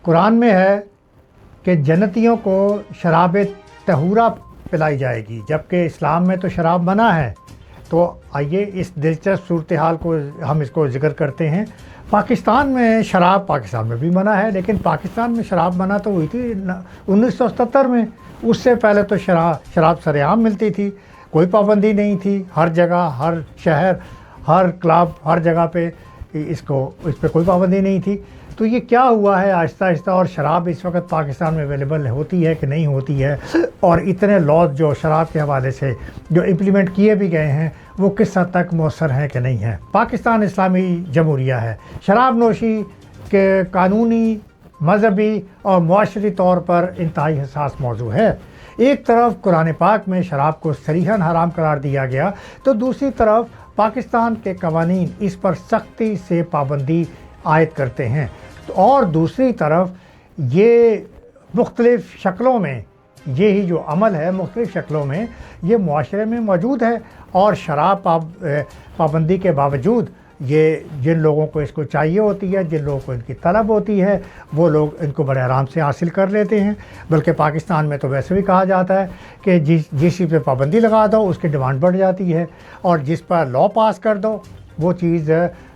قرآن میں ہے کہ جنتیوں کو شراب طہورہ پلائی جائے گی، جبکہ اسلام میں تو شراب منع ہے۔ تو آئیے اس دلچسپ صورتحال کو ہم اس کو ذکر کرتے ہیں۔ پاکستان میں شراب پاکستان میں بھی منع ہے، لیکن پاکستان میں شراب منع تو ہوئی تھی 1977 میں۔ اس سے پہلے تو شراب سر عام ملتی تھی، کوئی پابندی نہیں تھی، ہر جگہ، ہر شہر، ہر کلب، ہر جگہ پہ اس پہ کوئی پابندی نہیں تھی۔ تو یہ کیا ہوا ہے آہستہ آہستہ، اور شراب اس وقت پاکستان میں اویلیبل ہوتی ہے کہ نہیں ہوتی ہے، اور اتنے لاز جو شراب کے حوالے سے جو امپلیمنٹ کیے بھی گئے ہیں وہ کس حد تک مؤثر ہیں کہ نہیں ہیں۔ پاکستان اسلامی جمہوریہ ہے، شراب نوشی کے قانونی، مذہبی اور معاشرتی طور پر انتہائی حساس موضوع ہے۔ ایک طرف قرآن پاک میں شراب کو صریحاً حرام قرار دیا گیا، تو دوسری طرف پاکستان کے قوانین اس پر سختی سے پابندی عائد کرتے ہیں، اور دوسری طرف یہ مختلف شکلوں میں، یہی جو عمل ہے مختلف شکلوں میں یہ معاشرے میں موجود ہے، اور شراب پابندی کے باوجود یہ جن لوگوں کو اس کو چاہیے ہوتی ہے، جن لوگوں کو ان کی طلب ہوتی ہے، وہ لوگ ان کو بڑے آرام سے حاصل کر لیتے ہیں۔ بلکہ پاکستان میں تو ویسے بھی کہا جاتا ہے کہ جس چیز پہ پابندی لگا دو اس کی ڈیمانڈ بڑھ جاتی ہے، اور جس پر لا پاس کر دو وہ چیز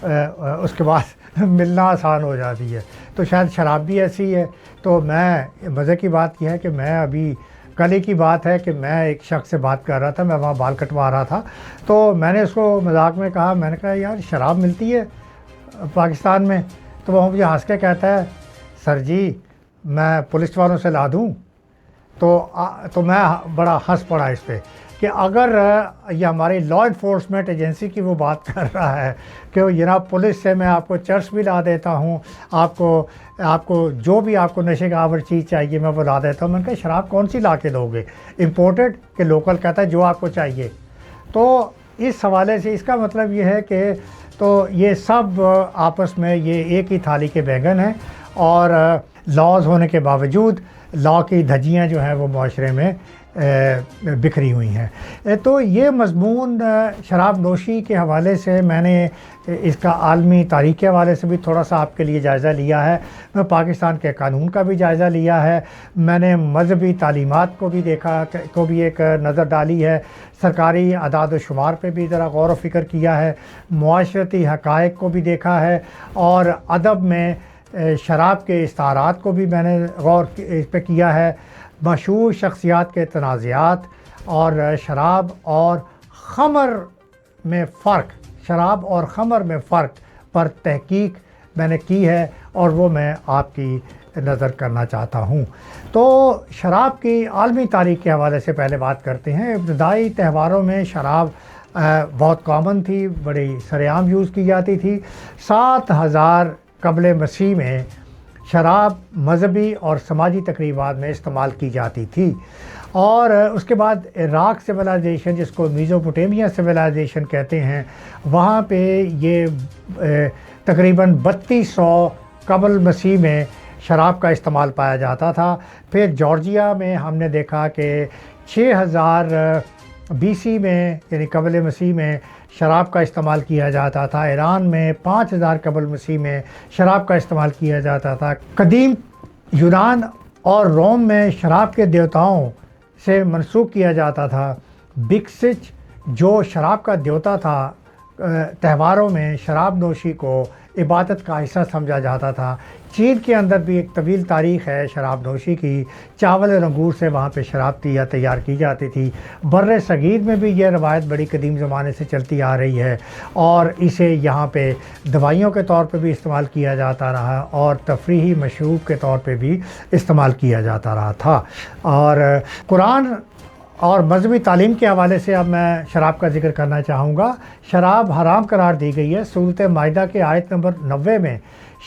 اس کے بعد ملنا آسان ہو جاتی ہے۔ تو شاید شراب بھی ایسی ہے۔ تو میں مزے کی بات یہ ہے کہ میں ابھی کل ہی کی بات ہے کہ میں ایک شخص سے بات کر رہا تھا، میں وہاں بال کٹوا رہا تھا، تو میں نے اس کو مذاق میں کہا، میں نے کہا یار شراب ملتی ہے پاکستان میں؟ تو وہ مجھے ہنس کے کہتا ہے سر جی میں پولیس والوں سے لا دوں؟ تو میں بڑا ہنس پڑا اس پہ کہ اگر یہ ہماری لا انفورسمنٹ ایجنسی کی وہ بات کر رہا ہے کہ جناب پولیس سے میں آپ کو چرس بھی لا دیتا ہوں، آپ کو جو بھی آپ کو نشے کا آور چیز چاہیے میں وہ لا دیتا ہوں۔ میں نے کہا شراب کون سی لا کے دو گے، امپورٹڈ کہ لوکل؟ کہتا ہے جو آپ کو چاہیے۔ تو اس حوالے سے اس کا مطلب یہ ہے کہ تو یہ سب آپس میں یہ ایک ہی تھالی کے بینگن ہیں، اور لاز ہونے کے باوجود لا کی دھجیاں جو ہیں وہ معاشرے میں بکھری ہوئی ہیں۔ تو یہ مضمون شراب نوشی کے حوالے سے میں نے اس کا عالمی تاریخ کے حوالے سے بھی تھوڑا سا آپ کے لیے جائزہ لیا ہے، میں پاکستان کے قانون کا بھی جائزہ لیا ہے، میں نے مذہبی تعلیمات کو بھی دیکھا، کو بھی ایک نظر ڈالی ہے، سرکاری اعداد و شمار پہ بھی ذرا غور و فکر کیا ہے، معاشرتی حقائق کو بھی دیکھا ہے، اور ادب میں شراب کے استعارات کو بھی میں نے غور اس پہ کیا ہے، مشہور شخصیات کے تنازعات، اور شراب اور خمر میں فرق پر تحقیق میں نے کی ہے، اور وہ میں آپ کی نظر کرنا چاہتا ہوں۔ تو شراب کی عالمی تاریخ کے حوالے سے پہلے بات کرتے ہیں۔ ابتدائی تہواروں میں شراب بہت کامن تھی، بڑی سر عام یوز کی جاتی تھی۔ 7000 قبل مسیح میں شراب مذہبی اور سماجی تقریبات میں استعمال کی جاتی تھی، اور اس کے بعد عراق سویلائزیشن، جس کو میزوپوٹیمیا سویلائزیشن کہتے ہیں، وہاں پہ یہ تقریباً 3200 قبل مسیح میں شراب کا استعمال پایا جاتا تھا۔ پھر جارجیا میں ہم نے دیکھا کہ 6000 BC میں یعنی قبل مسیح میں شراب کا استعمال کیا جاتا تھا۔ ایران میں 5000 قبل مسیح میں شراب کا استعمال کیا جاتا تھا۔ قدیم یونان اور روم میں شراب کے دیوتاؤں سے منسوخ کیا جاتا تھا۔ بکسچ جو شراب کا دیوتا تھا، تہواروں میں شراب نوشی کو عبادت کا حصہ سمجھا جاتا تھا۔ چین کے اندر بھی ایک طویل تاریخ ہے شراب نوشی کی، چاول اور انگور سے وہاں پہ شراب تیار کی جاتی تھی۔ بر صغیر میں بھی یہ روایت بڑی قدیم زمانے سے چلتی آ رہی ہے، اور اسے یہاں پہ دوائیوں کے طور پہ بھی استعمال کیا جاتا رہا، اور تفریحی مشروب کے طور پہ بھی استعمال کیا جاتا رہا تھا۔ اور قرآن اور مذہبی تعلیم کے حوالے سے اب میں شراب کا ذکر کرنا چاہوں گا۔ شراب حرام قرار دی گئی ہے۔ سورۃ مائدہ کے آیت نمبر 90 میں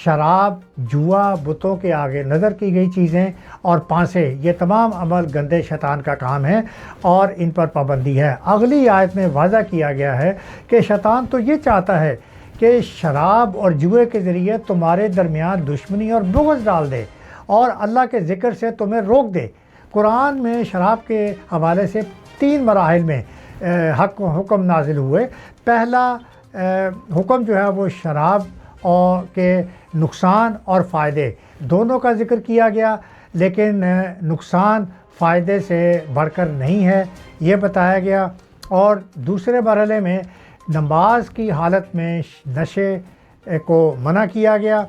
شراب، جوا، بتوں کے آگے نظر کی گئی چیزیں اور پانسے، یہ تمام عمل گندے شیطان کا کام ہے، اور ان پر پابندی ہے۔ اگلی آیت میں واضح کیا گیا ہے کہ شیطان تو یہ چاہتا ہے کہ شراب اور جوئے کے ذریعے تمہارے درمیان دشمنی اور بغض ڈال دے، اور اللہ کے ذکر سے تمہیں روک دے۔ قرآن میں شراب کے حوالے سے 3 مراحل میں حکم نازل ہوئے۔ پہلا حکم جو ہے وہ شراب کے نقصان اور فائدے دونوں کا ذکر کیا گیا، لیکن نقصان فائدے سے بڑھ کر نہیں ہے یہ بتایا گیا۔ اور دوسرے مرحلے میں نماز کی حالت میں نشے کو منع کیا گیا،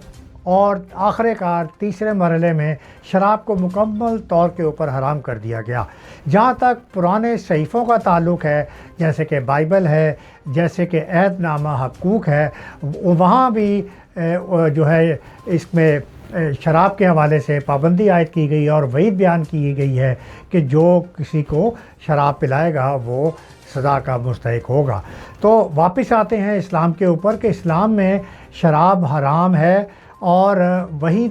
اور آخر کار تیسرے مرحلے میں شراب کو مکمل طور کے اوپر حرام کر دیا گیا۔ جہاں تک پرانے صحیفوں کا تعلق ہے، جیسے کہ بائبل ہے، جیسے کہ عہد نامہ حقوق ہے، وہاں بھی جو ہے اس میں شراب کے حوالے سے پابندی عائد کی گئی اور وعید بیان کی گئی ہے کہ جو کسی کو شراب پلائے گا وہ سزا کا مستحق ہوگا۔ تو واپس آتے ہیں اسلام کے اوپر کہ اسلام میں شراب حرام ہے، اور وہی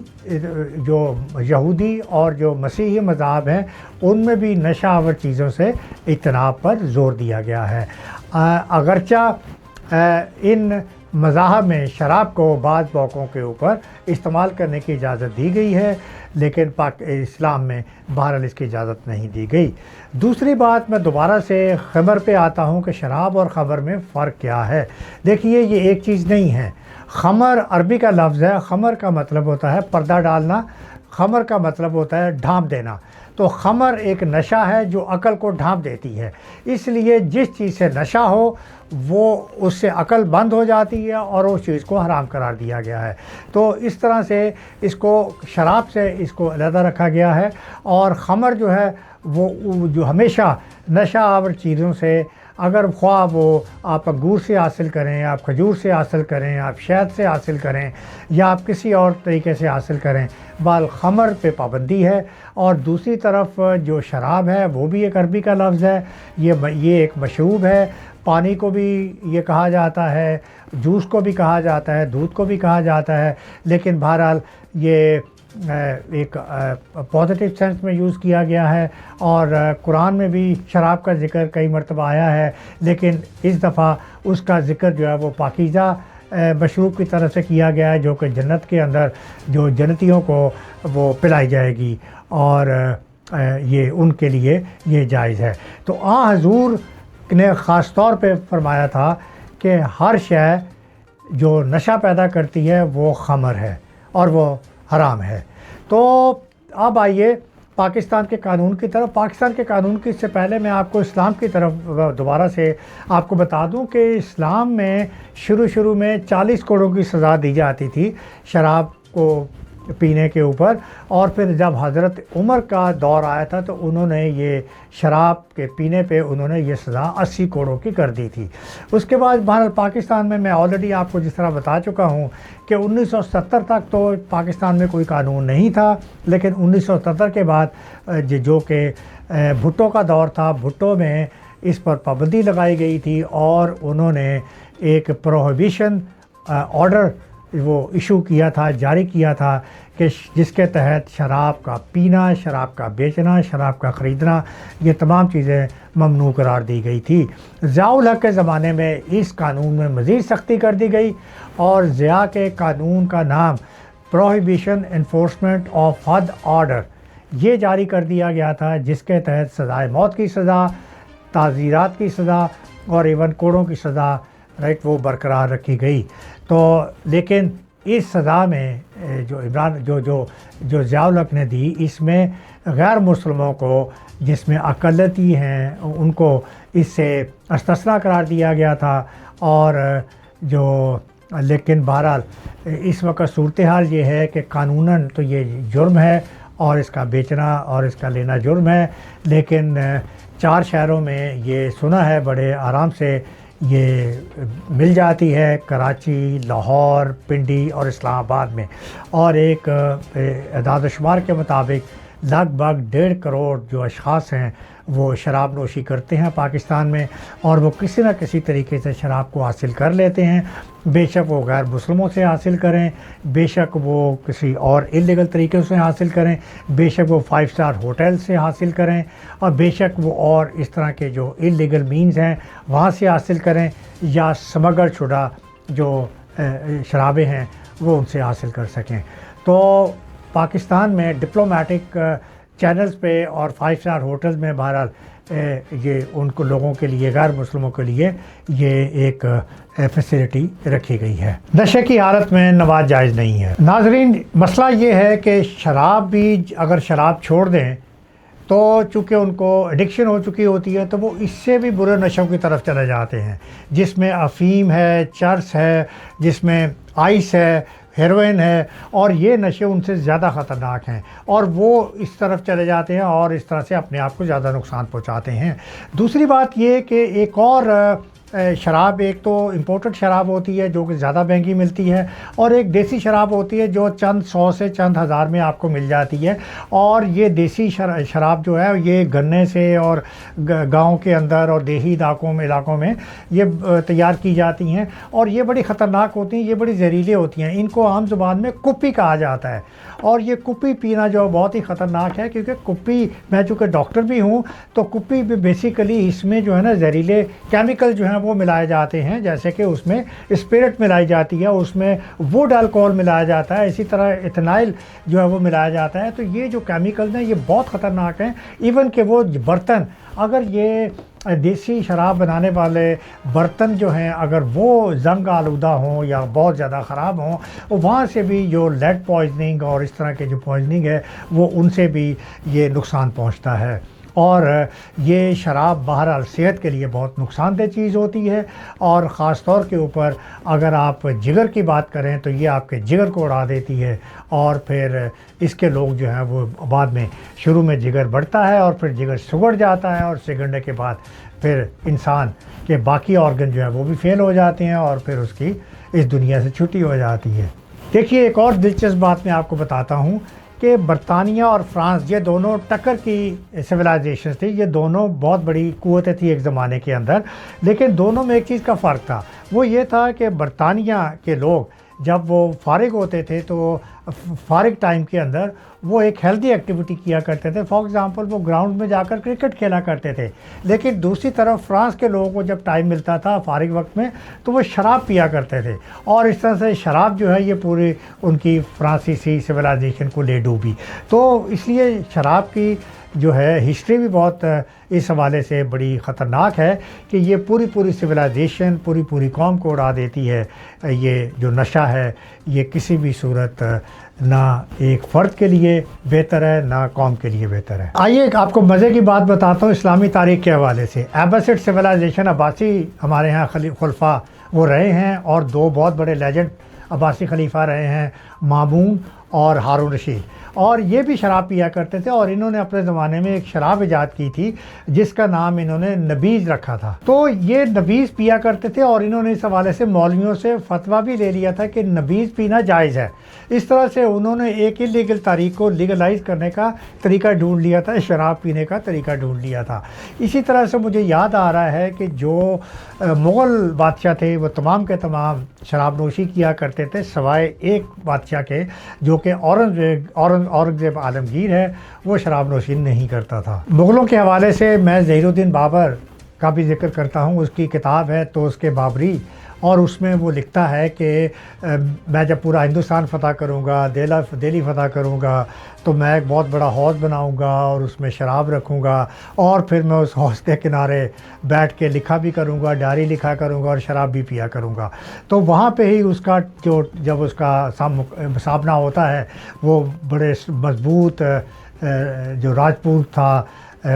جو یہودی اور جو مسیحی مذاہب ہیں ان میں بھی نشہ آور چیزوں سے اجتناب پر زور دیا گیا ہے۔ اگرچہ ان مذاہب میں شراب کو بعض موقعوں کے اوپر استعمال کرنے کی اجازت دی گئی ہے، لیکن اسلام میں بہرحال اس کی اجازت نہیں دی گئی۔ دوسری بات، میں دوبارہ سے خمر پہ آتا ہوں کہ شراب اور خمر میں فرق کیا ہے۔ دیکھیے، یہ ایک چیز نہیں ہے۔ خمر عربی کا لفظ ہے، خمر کا مطلب ہوتا ہے پردہ ڈالنا، خمر کا مطلب ہوتا ہے ڈھانپ دینا۔ تو خمر ایک نشہ ہے جو عقل کو ڈھانپ دیتی ہے، اس لیے جس چیز سے نشہ ہو وہ اس سے عقل بند ہو جاتی ہے اور اس چیز کو حرام قرار دیا گیا ہے۔ تو اس طرح سے اس کو شراب سے اس کو علیحدہ رکھا گیا ہے، اور خمر جو ہے وہ جو ہمیشہ نشہ آور چیزوں سے، اگر خواہ وہ آپ انگور سے حاصل کریں، آپ کھجور سے حاصل کریں، آپ شہد سے حاصل کریں، یا آپ کسی اور طریقے سے حاصل کریں، بال خمر پہ پابندی ہے۔ اور دوسری طرف جو شراب ہے وہ بھی ایک عربی کا لفظ ہے، یہ ایک مشروب ہے۔ پانی کو بھی یہ کہا جاتا ہے، جوس کو بھی کہا جاتا ہے، دودھ کو بھی کہا جاتا ہے، لیکن بہرحال یہ ایک پازیٹیو سینس میں یوز کیا گیا ہے، اور قرآن میں بھی شراب کا ذکر کئی مرتبہ آیا ہے، لیکن اس دفعہ اس کا ذکر جو ہے وہ پاکیزہ مشروب کی طرف سے کیا گیا ہے، جو کہ جنت کے اندر جو جنتیوں کو وہ پلائی جائے گی، اور یہ ان کے لیے یہ جائز ہے۔ تو حضور نے خاص طور پہ فرمایا تھا کہ ہر شے جو نشہ پیدا کرتی ہے وہ خمر ہے اور وہ حرام ہے۔ تو اب آئیے پاکستان کے قانون کی طرف۔ پاکستان کے قانون کی سے پہلے میں آپ کو اسلام کی طرف دوبارہ سے آپ کو بتا دوں کہ اسلام میں شروع میں 40 کوڑوں کی سزا دی جاتی تھی شراب کو پینے کے اوپر، اور پھر جب حضرت عمر کا دور آیا تھا تو انہوں نے یہ شراب کے پینے پہ انہوں نے یہ سزا 80 کوڑوں کی کر دی تھی۔ اس کے بعد بہرحال پاکستان میں آلریڈی آپ کو جس طرح بتا چکا ہوں کہ 1970 تک تو پاکستان میں کوئی قانون نہیں تھا، لیکن 1970 کے بعد جو کہ بھٹو کا دور تھا، بھٹو میں اس پر پابندی لگائی گئی تھی، اور انہوں نے ایک پروہیبیشن آرڈر وہ ایشو کیا تھا، جاری کیا تھا، کہ جس کے تحت شراب کا پینا، شراب کا بیچنا، شراب کا خریدنا، یہ تمام چیزیں ممنوع قرار دی گئی تھی۔ ضیاء الحق کے زمانے میں اس قانون میں مزید سختی کر دی گئی، اور ضیاء کے قانون کا نام پروہیبیشن انفورسمنٹ آف حد آرڈر یہ جاری کر دیا گیا تھا، جس کے تحت سزائے موت کی سزا، تعزیرات کی سزا اور ایون کوڑوں کی سزا وہ برقرار رکھی گئی۔ تو لیکن اس سزا میں جو ضیاء الحق نے دی، اس میں غیر مسلموں کو، جس میں اقلیتی ہیں، ان کو اس سے استثناء قرار دیا گیا تھا، اور لیکن بہرحال اس وقت صورتحال یہ ہے کہ قانوناً تو یہ جرم ہے، اور اس کا بیچنا اور اس کا لینا جرم ہے، لیکن 4 شہروں میں یہ سنا ہے بڑے آرام سے یہ مل جاتی ہے، کراچی، لاہور، پنڈی اور اسلام آباد میں، اور ایک اعداد و شمار کے مطابق لگ بھگ 1.5 کروڑ جو اشخاص ہیں وہ شراب نوشی کرتے ہیں پاکستان میں، اور وہ کسی نہ کسی طریقے سے شراب کو حاصل کر لیتے ہیں، بے شک وہ غیر مسلموں سے حاصل کریں، بے شک وہ کسی اور انلیگل طریقے سے حاصل کریں، بے شک وہ 5 اسٹار ہوٹل سے حاصل کریں، اور بے شک وہ اور اس طرح کے جو انلیگل مینز ہیں وہاں سے حاصل کریں، یا سمگل شدہ جو شرابیں ہیں وہ ان سے حاصل کر سکیں۔ تو پاکستان میں ڈپلومیٹک چینلز پہ اور 5 اسٹار ہوٹلز میں بہرحال یہ ان کو لوگوں کے لیے، غیر مسلموں کے لیے یہ ایک فیسلٹی رکھی گئی ہے۔ نشے کی حالت میں نماز جائز نہیں ہے۔ ناظرین، مسئلہ یہ ہے کہ شراب بھی اگر شراب چھوڑ دیں تو چونکہ ان کو ایڈکشن ہو چکی ہوتی ہے تو وہ اس سے بھی برے نشوں کی طرف چلے جاتے ہیں، جس میں افیم ہے، چرس ہے، جس میں آئس ہے، ہیروئن ہے، اور یہ نشے ان سے زیادہ خطرناک ہیں اور وہ اس طرف چلے جاتے ہیں اور اس طرح سے اپنے آپ کو زیادہ نقصان پہنچاتے ہیں۔ دوسری بات یہ کہ ایک اور شراب، ایک تو امپورٹڈ شراب ہوتی ہے جو کہ زیادہ مہنگی ملتی ہے، اور ایک دیسی شراب ہوتی ہے جو چند 100 سے چند ہزار میں آپ کو مل جاتی ہے، اور یہ دیسی شراب جو ہے یہ گنے سے اور گاؤں کے اندر اور دیہی علاقوں میں یہ تیار کی جاتی ہیں، اور یہ بڑی خطرناک ہوتی ہیں، یہ بڑی زہریلے ہوتی ہیں۔ ان کو عام زبان میں کپی کہا جاتا ہے، اور یہ کپی پینا جو بہت ہی خطرناک ہے، کیونکہ کپی، میں چونکہ ڈاکٹر بھی ہوں تو کپی بھی بیسیکلی اس میں جو ہے نا زہریلے کیمیکل جو ہیں وہ ملائے جاتے ہیں، جیسے کہ اس میں اسپرٹ ملائی جاتی ہے، اس میں ووڈ الکوہول ملایا جاتا ہے، اسی طرح ایتھنائل جو ہے وہ ملایا جاتا ہے۔ تو یہ جو کیمیکلز ہیں یہ بہت خطرناک ہیں، ایون کہ وہ برتن، اگر یہ دیسی شراب بنانے والے برتن جو ہیں اگر وہ زنگ آلودہ ہوں یا بہت زیادہ خراب ہوں، وہاں سے بھی جو لیڈ پوائزننگ اور اس طرح کے جو پوائزننگ ہے وہ ان سے بھی یہ نقصان پہنچتا ہے، اور یہ شراب بہرحال صحت کے لیے بہت نقصان دہ چیز ہوتی ہے، اور خاص طور کے اوپر اگر آپ جگر کی بات کریں تو یہ آپ کے جگر کو اڑا دیتی ہے، اور پھر اس کے لوگ جو ہیں وہ بعد میں شروع میں جگر بڑھتا ہے اور پھر جگر سگڑ جاتا ہے، اور سگڑنے کے بعد پھر انسان کے باقی آرگن جو ہیں وہ بھی فیل ہو جاتے ہیں، اور پھر اس کی اس دنیا سے چھٹی ہو جاتی ہے۔ دیکھیے، ایک اور دلچسپ بات میں آپ کو بتاتا ہوں کہ برطانیہ اور فرانس یہ دونوں ٹکر کی سویلائزیشنز تھی، یہ دونوں بہت بڑی قوتیں تھیں ایک زمانے کے اندر، لیکن دونوں میں ایک چیز کا فرق تھا، وہ یہ تھا کہ برطانیہ کے لوگ جب وہ فارغ ہوتے تھے تو فارغ ٹائم کے اندر وہ ایک ہیلدی ایکٹیویٹی کیا کرتے تھے، فار ایگزامپل وہ گراؤنڈ میں جا کر کرکٹ کھیلا کرتے تھے، لیکن دوسری طرف فرانس کے لوگوں کو جب ٹائم ملتا تھا فارغ وقت میں تو وہ شراب پیا کرتے تھے، اور اس طرح سے شراب جو ہے یہ پوری ان کی فرانسیسی سویلائزیشن کو لے ڈوبی۔ تو اس لیے شراب کی جو ہے ہسٹری بھی بہت اس حوالے سے بڑی خطرناک ہے کہ یہ پوری سویلائزیشن، پوری قوم کو اڑا دیتی ہے۔ یہ جو نشہ ہے یہ کسی بھی صورت نہ ایک فرد کے لیے بہتر ہے نہ قوم کے لیے بہتر ہے۔ آئیے آپ کو مزے کی بات بتاتا ہوں اسلامی تاریخ کے حوالے سے۔ ایباسڈ سویلائزیشن، عباسی ہمارے ہاں خلفاء وہ رہے ہیں، اور دو بہت بڑے لیجنڈ عباسی خلیفہ رہے ہیں، مامون اور ہارون رشید، اور یہ بھی شراب پیا کرتے تھے، اور انہوں نے اپنے زمانے میں ایک شراب ایجاد کی تھی جس کا نام انہوں نے نبیذ رکھا تھا۔ تو یہ نبیذ پیا کرتے تھے، اور انہوں نے اس حوالے سے مولویوں سے فتویٰ بھی لے لیا تھا کہ نبیذ پینا جائز ہے۔ اس طرح سے انہوں نے ایک انلیگل تاریخ کو لیگلائز کرنے کا طریقہ ڈھونڈ لیا تھا، شراب پینے کا طریقہ ڈھونڈ لیا تھا۔ اسی طرح سے مجھے یاد آ رہا ہے کہ جو مغل بادشاہ تھے وہ تمام کے تمام شراب نوشی کیا کرتے تھے، سوائے ایک بادشاہ کے جو کہ اورنگزیب عالمگیر ہے، وہ شراب نوشی نہیں کرتا تھا۔ مغلوں کے حوالے سے میں ظہیر الدین بابر کا بھی ذکر کرتا ہوں، اس کی کتاب ہے تو اس کے بابری، اور اس میں وہ لکھتا ہے کہ میں جب پورا ہندوستان فتح کروں گا، دہلی فتح کروں گا تو میں ایک بہت بڑا حوض بناؤں گا اور اس میں شراب رکھوں گا، اور پھر میں اس حوض کے کنارے بیٹھ کے لکھا بھی کروں گا، ڈائری لکھا کروں گا اور شراب بھی پیا کروں گا۔ تو وہاں پہ ہی اس کا جب اس کا سامنا ہوتا ہے، وہ بڑے مضبوط جو راجپوت تھا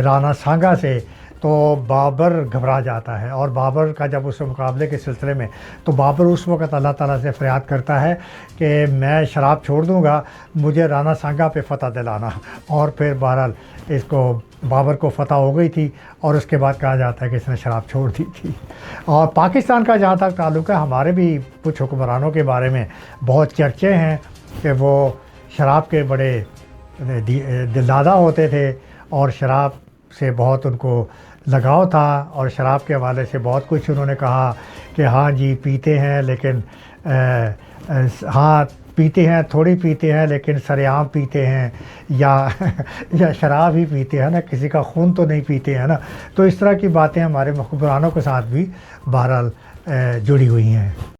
رانا سانگا سے، تو بابر گھبرا جاتا ہے، اور بابر کا جب اس سے مقابلے کے سلسلے میں تو بابر اس وقت اللہ تعالیٰ سے فریاد کرتا ہے کہ میں شراب چھوڑ دوں گا، مجھے رانا سانگا پہ فتح دلانا، اور پھر بہرحال اس کو بابر کو فتح ہو گئی تھی، اور اس کے بعد کہا جاتا ہے کہ اس نے شراب چھوڑ دی تھی۔ اور پاکستان کا جہاں تک تعلق ہے، ہمارے بھی کچھ حکمرانوں کے بارے میں بہت چرچے ہیں کہ وہ شراب کے بڑے دلدادہ ہوتے تھے، اور شراب سے بہت ان کو لگاؤ تھا، اور شراب کے حوالے سے بہت کچھ انہوں نے کہا کہ ہاں جی پیتے ہیں، لیکن ہاں پیتے ہیں، تھوڑی پیتے ہیں لیکن سر عام پیتے ہیں، یا شراب ہی پیتے ہیں نا، کسی کا خون تو نہیں پیتے ہیں نا۔ تو اس طرح کی باتیں ہمارے حکمرانوں کے ساتھ بھی بہرحال جڑی ہوئی ہیں۔